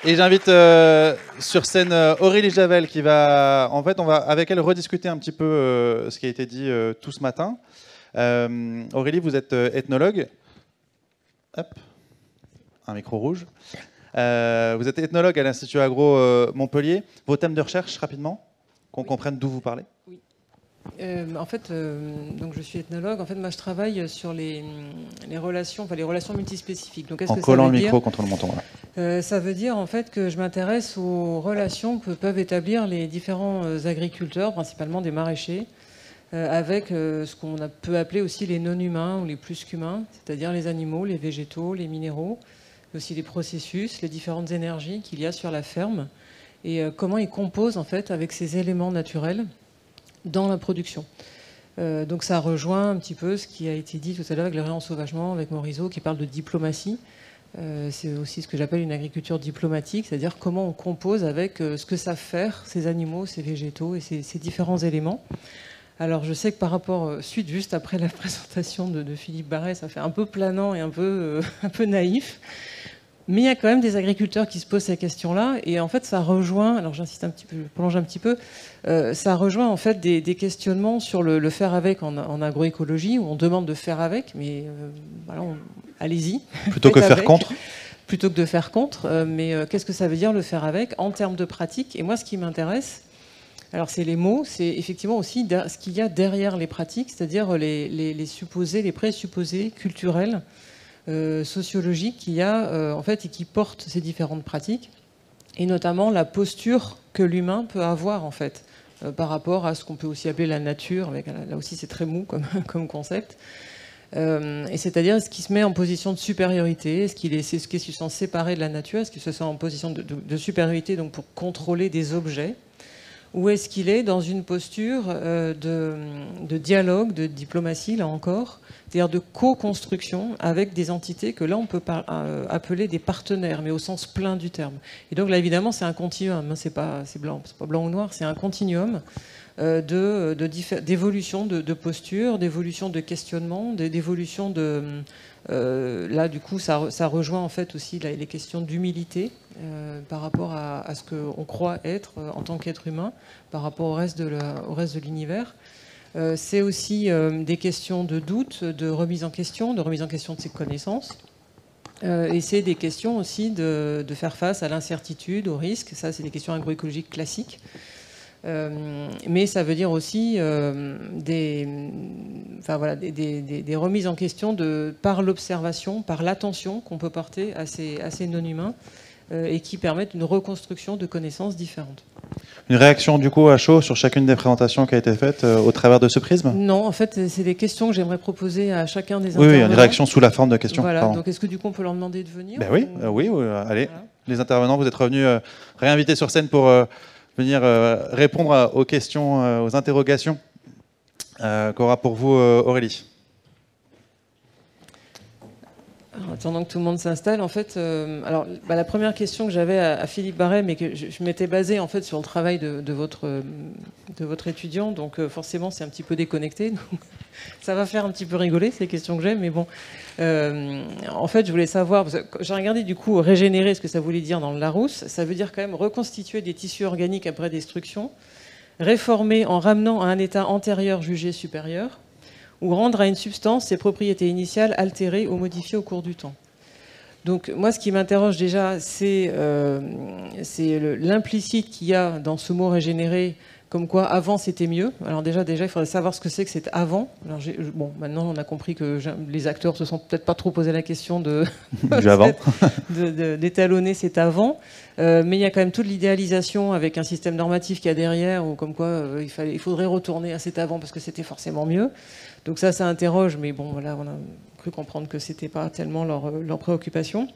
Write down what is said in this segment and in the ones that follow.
Et j'invite sur scène Aurélie Javel qui va, en fait, on va avec elle rediscuter un petit peu ce qui a été dit tout ce matin. Aurélie, vous êtes ethnologue. Hop, un micro rouge. Vous êtes ethnologue à l'Institut Agro Montpellier. Vos thèmes de recherche, rapidement, qu'on comprenne d'où vous parlez. Oui. En fait, donc je suis ethnologue. En fait, moi, je travaille sur les relations, enfin les relations multispécifiques. Donc, en collant le micro contre le menton. Voilà. Ça veut dire en fait que je m'intéresse aux relations que peuvent établir les différents agriculteurs, principalement des maraîchers, avec ce qu'on peut appeler aussi les non-humains ou les plus qu'humains, c'est-à-dire les animaux, les végétaux, les minéraux, mais aussi les processus, les différentes énergies qu'il y a sur la ferme et comment ils composent en fait avec ces éléments naturels dans la production. Donc ça rejoint un petit peu ce qui a été dit tout à l'heure avec le réensauvagement, avec Morisot qui parle de diplomatie. C'est aussi ce que j'appelle une agriculture diplomatique, c'est-à-dire comment on compose avec ce que savent faire ces animaux, ces végétaux et ces différents éléments. Alors je sais que par rapport, juste après la présentation de Philippe Barret, ça fait un peu planant et un peu naïf. Mais il y a quand même des agriculteurs qui se posent ces questions-là, et en fait ça rejoint, alors j'insiste un petit peu, je prolonge un petit peu, ça rejoint en fait des questionnements sur le faire avec en agroécologie, où on demande de faire avec, mais voilà, allez-y. Plutôt que faire contre. Plutôt que de faire contre, mais qu'est-ce que ça veut dire le faire avec en termes de pratique? Et moi ce qui m'intéresse, alors c'est les mots, c'est effectivement aussi ce qu'il y a derrière les pratiques, c'est-à-dire les supposés, les présupposés culturels, sociologique qu'il y a en fait et qui porte ces différentes pratiques, et notamment la posture que l'humain peut avoir en fait par rapport à ce qu'on peut aussi appeler la nature, avec, là aussi c'est très mou comme concept, et c'est-à-dire est-ce qu'il se met en position de supériorité, est-ce qu'il est se sent séparé de la nature, est-ce qu'il se sent en position de supériorité donc pour contrôler des objets, ou est-ce qu'il est dans une posture de dialogue, de diplomatie, là encore, c'est-à-dire de co-construction avec des entités que là on peut appeler des partenaires, mais au sens plein du terme. Et donc là évidemment c'est un continuum, hein, c'est pas blanc ou noir, c'est un continuum d'évolution de posture, d'évolution de questionnement, d'évolution de... là du coup ça rejoint en fait aussi les questions d'humilité par rapport à ce qu'on croit être en tant qu'être humain par rapport au reste de l'univers. C'est aussi des questions de doute, de remise en question de ses connaissances. Et c'est des questions aussi de faire face à l'incertitude, au risque. Ça, c'est des questions agroécologiques classiques. Mais ça veut dire aussi des remises en question par l'observation, par l'attention qu'on peut porter à ces non-humains et qui permettent une reconstruction de connaissances différentes. Une réaction du coup à chaud sur chacune des présentations qui a été faite au travers de ce prisme? Non, en fait, c'est des questions que j'aimerais proposer à chacun des intervenants. Oui, une réaction sous la forme de questions. Voilà, pardon. donc est-ce que du coup on peut leur demander de venir? Ben oui, oui, allez. Voilà. Les intervenants, vous êtes revenus réinvités sur scène pour venir répondre aux questions, aux interrogations qu'aura pour vous Aurélie. Alors, attendant que tout le monde s'installe, en fait, la première question que j'avais à Philippe Barret, mais que je m'étais basée en fait sur le travail de votre étudiant, donc forcément c'est un petit peu déconnecté, donc ça va faire un petit peu rigoler ces questions que j'ai, mais bon, en fait je voulais savoir, parce que j'ai regardé du coup régénérer ce que ça voulait dire dans le Larousse, ça veut dire quand même reconstituer des tissus organiques après destruction, réformer en ramenant à un état antérieur jugé supérieur, ou rendre à une substance ses propriétés initiales altérées ou modifiées au cours du temps. Donc moi, ce qui m'interroge déjà, c'est l'implicite qu'il y a dans ce mot régénérer, comme quoi avant c'était mieux. Alors déjà, il faudrait savoir ce que c'est avant. Alors, bon, maintenant on a compris que les acteurs se sont peut-être pas trop posé la question d'étalonner cet avant. Mais il y a quand même toute l'idéalisation avec un système normatif qu'il y a derrière, ou comme quoi il faudrait retourner à cet avant parce que c'était forcément mieux. Donc ça interroge, mais bon, voilà, on a cru comprendre que c'était pas tellement leur préoccupation.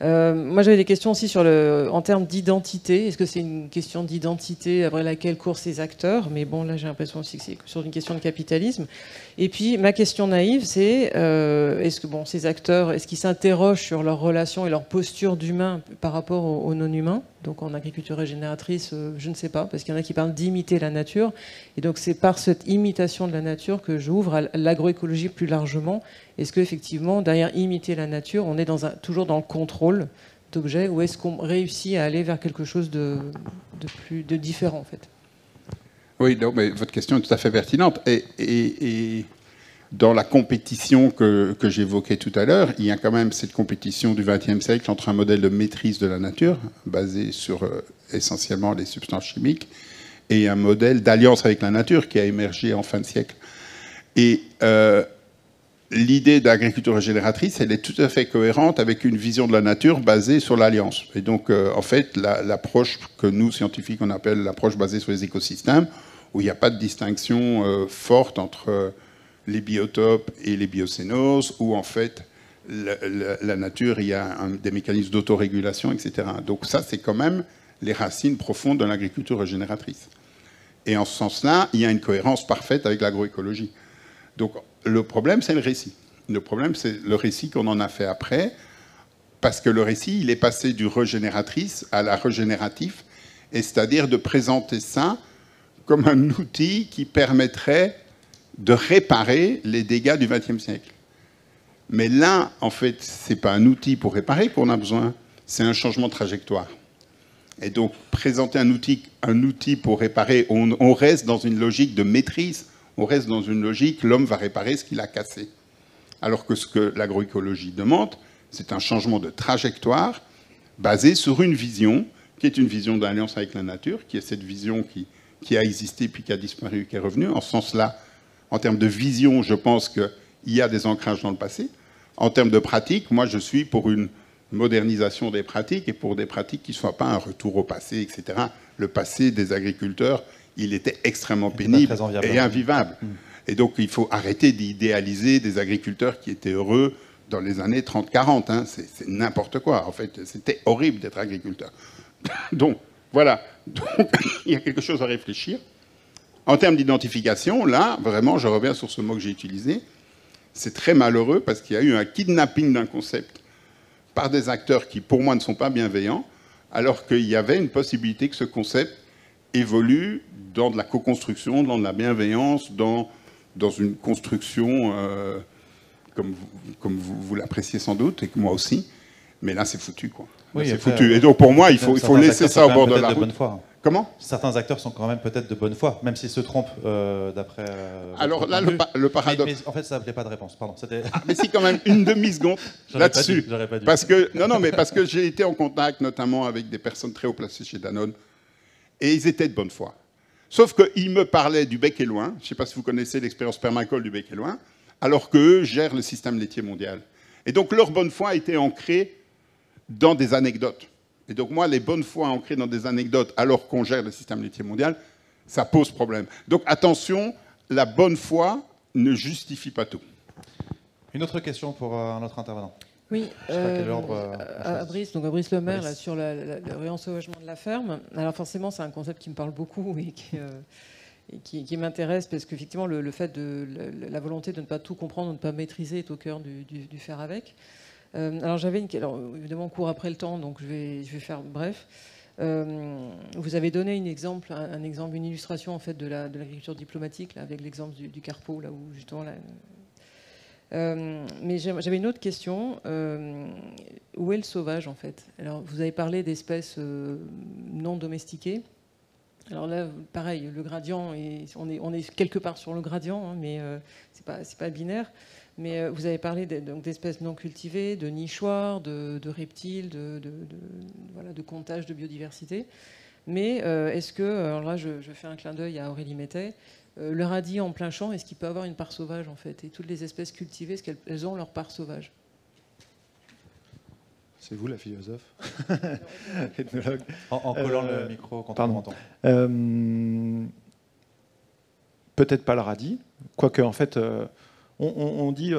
Moi, j'avais des questions aussi en termes d'identité. Est-ce que c'est une question d'identité après laquelle courent ces acteurs? Mais bon, là, j'ai l'impression aussi que c'est sur une question de capitalisme. Et puis, ma question naïve, c'est est-ce que ces acteurs, est-ce qu'ils s'interrogent sur leur relation et leur posture d'humain par rapport aux non-humains? Donc, en agriculture régénératrice, je ne sais pas, parce qu'il y en a qui parlent d'imiter la nature. Et donc, c'est par cette imitation de la nature que j'ouvre à l'agroécologie plus largement. Est-ce qu'effectivement, derrière imiter la nature, on est toujours dans le contrôle objet, ou est-ce qu'on réussit à aller vers quelque chose de différent en fait? Oui, non, mais votre question est tout à fait pertinente. Et dans la compétition que j'évoquais tout à l'heure, il y a quand même cette compétition du XXe siècle entre un modèle de maîtrise de la nature, basé sur essentiellement les substances chimiques, et un modèle d'alliance avec la nature qui a émergé en fin de siècle. Et l'idée d'agriculture régénératrice, elle est tout à fait cohérente avec une vision de la nature basée sur l'alliance. Et donc, en fait, l'approche que nous, scientifiques, on appelle l'approche basée sur les écosystèmes, où il n'y a pas de distinction forte entre les biotopes et les biocénoses, où en fait, la nature, il y a des mécanismes d'autorégulation, etc. Donc ça, c'est quand même les racines profondes de l'agriculture régénératrice. Et en ce sens-là, il y a une cohérence parfaite avec l'agroécologie. Donc le problème, c'est le récit. Le problème, c'est le récit qu'on en a fait après, parce que le récit, il est passé du régénératrice à la régénératif, et c'est-à-dire de présenter ça comme un outil qui permettrait de réparer les dégâts du XXe siècle. Mais là, en fait, ce n'est pas un outil pour réparer qu'on a besoin, c'est un changement de trajectoire. Et donc, présenter un outil pour réparer, on reste dans une logique de maîtrise, on reste dans une logique, l'homme va réparer ce qu'il a cassé. Alors que ce que l'agroécologie demande, c'est un changement de trajectoire basé sur une vision, qui est une vision d'alliance avec la nature, qui est cette vision qui a existé puis qui a disparu, qui est revenue. En ce sens-là, en termes de vision, je pense qu'il y a des ancrages dans le passé. En termes de pratique, moi, je suis pour une modernisation des pratiques et pour des pratiques qui ne soient pas un retour au passé, etc. Le passé des agriculteurs, il était extrêmement pénible et invivable. Et donc, il faut arrêter d'idéaliser des agriculteurs qui étaient heureux dans les années 30-40. Hein. C'est n'importe quoi. En fait, c'était horrible d'être agriculteur. Donc, voilà. Donc, il y a quelque chose à réfléchir. En termes d'identification, là, vraiment, je reviens sur ce mot que j'ai utilisé. C'est très malheureux parce qu'il y a eu un kidnapping d'un concept par des acteurs qui, pour moi, ne sont pas bienveillants, alors qu'il y avait une possibilité que ce concept évolue dans de la co-construction, dans de la bienveillance, dans une construction, comme vous l'appréciez sans doute, et que moi aussi. Mais là, c'est foutu, quoi. Là, oui, c'est foutu. Et donc, pour moi, il faut laisser ça au bord de la route. Comment ? Certains acteurs sont quand même peut-être de bonne foi, même s'ils se trompent d'après... Alors là, le paradoxe... Mais en fait, ça n'appelait pas de réponse, pardon. Mais si, quand même, une demi-seconde là-dessus. Parce que j'ai été en contact, notamment avec des personnes très haut placées chez Danone, et ils étaient de bonne foi. Sauf qu'ils me parlaient du bec et loin, je ne sais pas si vous connaissez l'expérience permacole du bec et loin, alors qu'eux gèrent le système laitier mondial. Et donc, leur bonne foi était ancrée dans des anecdotes. Et donc, moi, les bonnes foi ancrées dans des anecdotes alors qu'on gère le système laitier mondial, ça pose problème. Donc, attention, la bonne foi ne justifie pas tout. Une autre question pour un autre intervenant. Oui, je sais pas quel ordre, à Brice Lemaire, là, sur le réensauvagement de la ferme. Alors, forcément, c'est un concept qui me parle beaucoup et qui m'intéresse parce qu'effectivement, le fait de la volonté de ne pas tout comprendre, de ne pas maîtriser est au cœur du faire avec. Alors évidemment, on court après le temps, donc je vais faire bref. Vous avez donné un exemple, une illustration en fait de l'agriculture diplomatique, là, avec l'exemple du Carpo, là où justement. Mais j'avais une autre question. Où est le sauvage en fait? Alors, vous avez parlé d'espèces non domestiquées. Alors là, pareil, le gradient, on est quelque part sur le gradient, hein, mais c'est pas binaire. Mais vous avez parlé d'espèces non cultivées, de nichoirs, de reptiles, de comptage de biodiversité. Mais est-ce que, alors là je fais un clin d'œil à Aurélie Mettet, le radis en plein champ, est-ce qu'il peut avoir une part sauvage en fait? Et toutes les espèces cultivées, est-ce qu'elles ont leur part sauvage? C'est vous la philosophe. Ethnologue. En collant le micro quand on entend. Peut-être pas le radis, quoique en fait... On dit,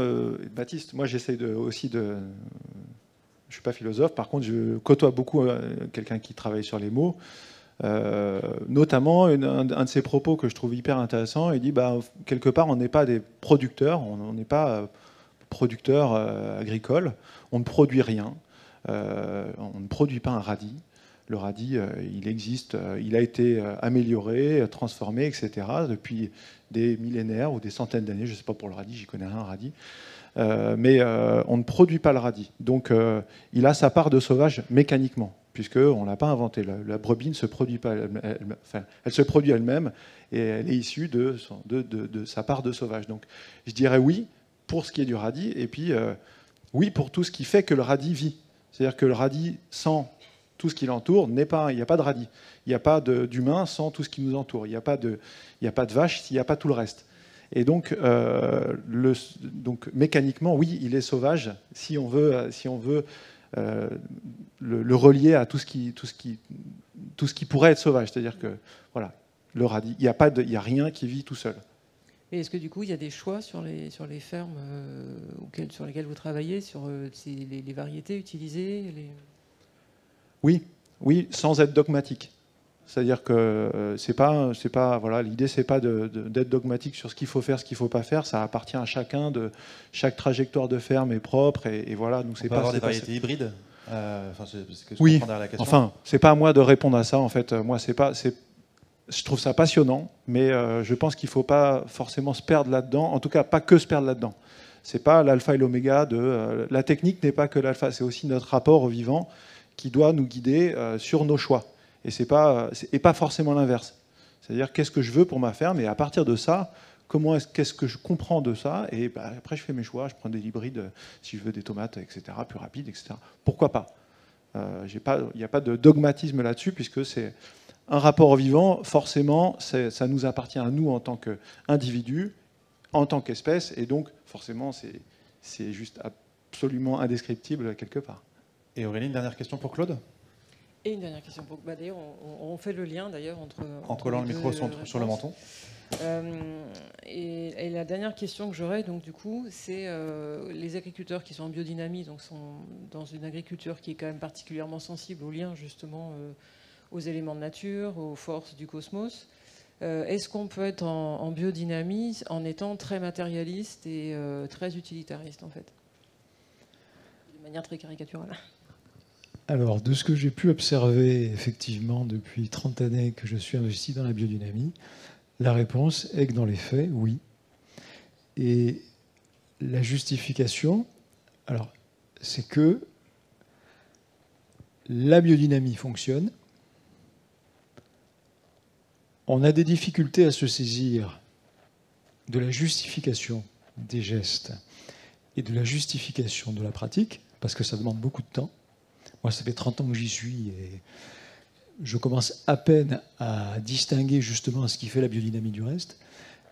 Baptiste, moi j'essaie aussi de... Je ne suis pas philosophe, par contre je côtoie beaucoup quelqu'un qui travaille sur les mots, notamment un de ses propos que je trouve hyper intéressant, il dit, quelque part on n'est pas des producteurs, on n'est pas producteurs agricoles, on ne produit rien, on ne produit pas un radis. Le radis, il existe, il a été amélioré, transformé, etc. depuis des millénaires ou des centaines d'années. Je ne sais pas pour le radis, j'y connais rien, radis. Mais on ne produit pas le radis. Donc il a sa part de sauvage mécaniquement, puisqu'on ne l'a pas inventé. La brebis ne se produit pas, elle se produit elle-même et elle est issue de sa part de sauvage. Donc je dirais oui pour ce qui est du radis, et puis oui pour tout ce qui fait que le radis vit. C'est-à-dire que le radis, sans tout ce qui l'entoure, il n'y a pas de radis. Il n'y a pas d'humain sans tout ce qui nous entoure. Il n'y a pas de vache s'il n'y a pas tout le reste. Et donc, mécaniquement, oui, il est sauvage si on veut le relier à tout ce qui pourrait être sauvage. C'est-à-dire que voilà, le radis, il n'y a rien qui vit tout seul. Et est-ce que du coup, il y a des choix sur les fermes sur lesquelles vous travaillez, sur les variétés utilisées Oui, sans être dogmatique. C'est-à-dire que voilà, l'idée c'est pas d'être dogmatique sur ce qu'il faut faire, ce qu'il faut pas faire. Ça appartient à chacun. Chaque trajectoire de ferme est propre et voilà. Donc on peut avoir des variétés hybrides. Oui. Enfin, c'est pas à moi de répondre à ça. En fait, moi je trouve ça passionnant, mais je pense qu'il faut pas forcément se perdre là-dedans. En tout cas, pas que se perdre là-dedans. C'est pas l'alpha et l'oméga la technique n'est pas que l'alpha. C'est aussi notre rapport au vivant qui doit nous guider sur nos choix. Et pas forcément l'inverse. C'est-à-dire qu'est-ce que je veux pour ma ferme, et à partir de ça, qu'est-ce que je comprends de ça, et après je fais mes choix, je prends des hybrides si je veux des tomates, etc., plus rapides, etc. Pourquoi pas? Il n'y a pas de dogmatisme là-dessus, puisque c'est un rapport au vivant, forcément, ça nous appartient à nous en tant qu'individus, en tant qu'espèce, et donc forcément c'est juste absolument indescriptible quelque part. Et Aurélie, une dernière question pour Claude? Et une dernière question. D'ailleurs, on fait le lien d'ailleurs en collant le micro sur le menton. Et la dernière question que j'aurais, donc du coup, c'est les agriculteurs qui sont en biodynamie, donc sont dans une agriculture qui est quand même particulièrement sensible au lien justement aux éléments de nature, aux forces du cosmos. Est-ce qu'on peut être en biodynamie en étant très matérialiste et très utilitariste en fait, de manière très caricaturale? Alors, de ce que j'ai pu observer, effectivement, depuis 30 années que je suis investi dans la biodynamie, la réponse est que dans les faits, oui. Et la justification, alors, c'est que la biodynamie fonctionne. On a des difficultés à se saisir de la justification des gestes et de la justification de la pratique, parce que ça demande beaucoup de temps. Moi, ça fait 30 ans que j'y suis et je commence à peine à distinguer justement ce qui fait la biodynamie du reste.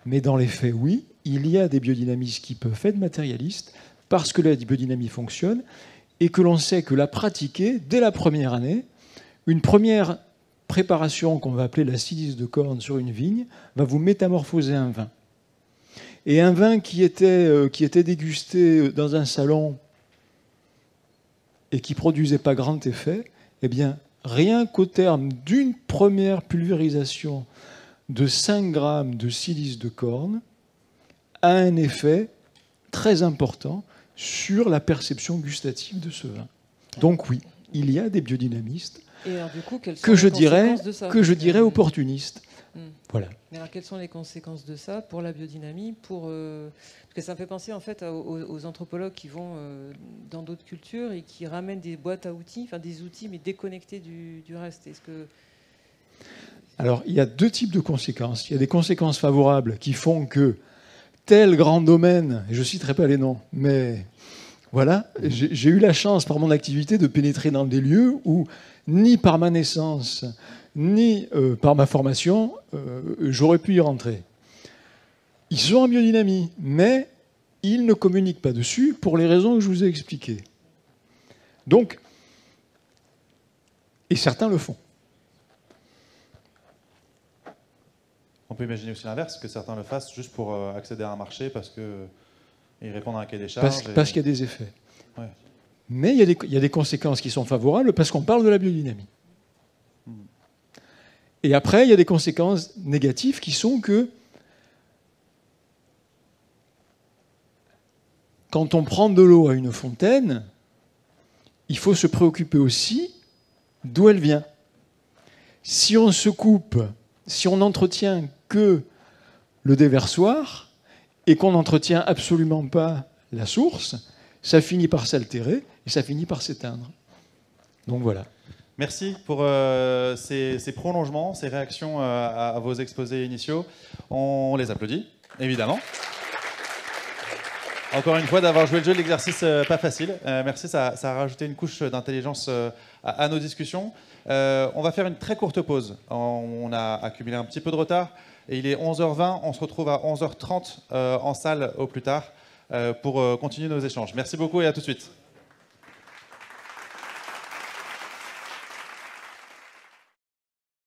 Mais dans les faits, oui, il y a des biodynamistes qui peuvent être matérialistes parce que la biodynamie fonctionne et que l'on sait que la pratiquer dès la première année, une première préparation qu'on va appeler la silice de corne sur une vigne va vous métamorphoser un vin. Et un vin qui était dégusté dans un salon et qui ne produisait pas grand effet, eh bien, rien qu'au terme d'une première pulvérisation de 5 grammes de silice de corne, a un effet très important sur la perception gustative de ce vin. Donc oui, il y a des biodynamistes et alors, du coup, que je dirais opportunistes. Voilà. Mais alors, quelles sont les conséquences de ça pour la biodynamie, parce que ça me fait penser en fait aux anthropologues qui vont dans d'autres cultures et qui ramènent des boîtes à outils, enfin des outils mais déconnectés du reste. Est-ce que... Alors, il y a deux types de conséquences. Il y a des conséquences favorables qui font que tel grand domaine, et je ne citerai pas les noms, mais voilà, j'ai eu la chance par mon activité de pénétrer dans des lieux où ni par ma naissance ni par ma formation, j'aurais pu y rentrer. Ils sont en biodynamie, mais ils ne communiquent pas dessus pour les raisons que je vous ai expliquées. Donc, et certains le font. On peut imaginer aussi l'inverse, que certains le fassent juste pour accéder à un marché parce qu'ils répondent à un cahier des charges. Parce qu'il y a des effets. Ouais. Mais il y a des conséquences qui sont favorables parce qu'on parle de la biodynamie. Et après, il y a des conséquences négatives qui sont que quand on prend de l'eau à une fontaine, il faut se préoccuper aussi d'où elle vient. Si on se coupe, si on n'entretient que le déversoir et qu'on n'entretient absolument pas la source, ça finit par s'altérer et ça finit par s'éteindre. Donc voilà. Merci pour ces prolongements, ces réactions à vos exposés initiaux. On les applaudit, évidemment. Encore une fois, d'avoir joué le jeu de l'exercice pas facile. Merci, ça a rajouté une couche d'intelligence à nos discussions. On va faire une très courte pause. On a accumulé un petit peu de retard. Et il est 11h20. On se retrouve à 11h30 en salle au plus tard pour continuer nos échanges. Merci beaucoup et à tout de suite.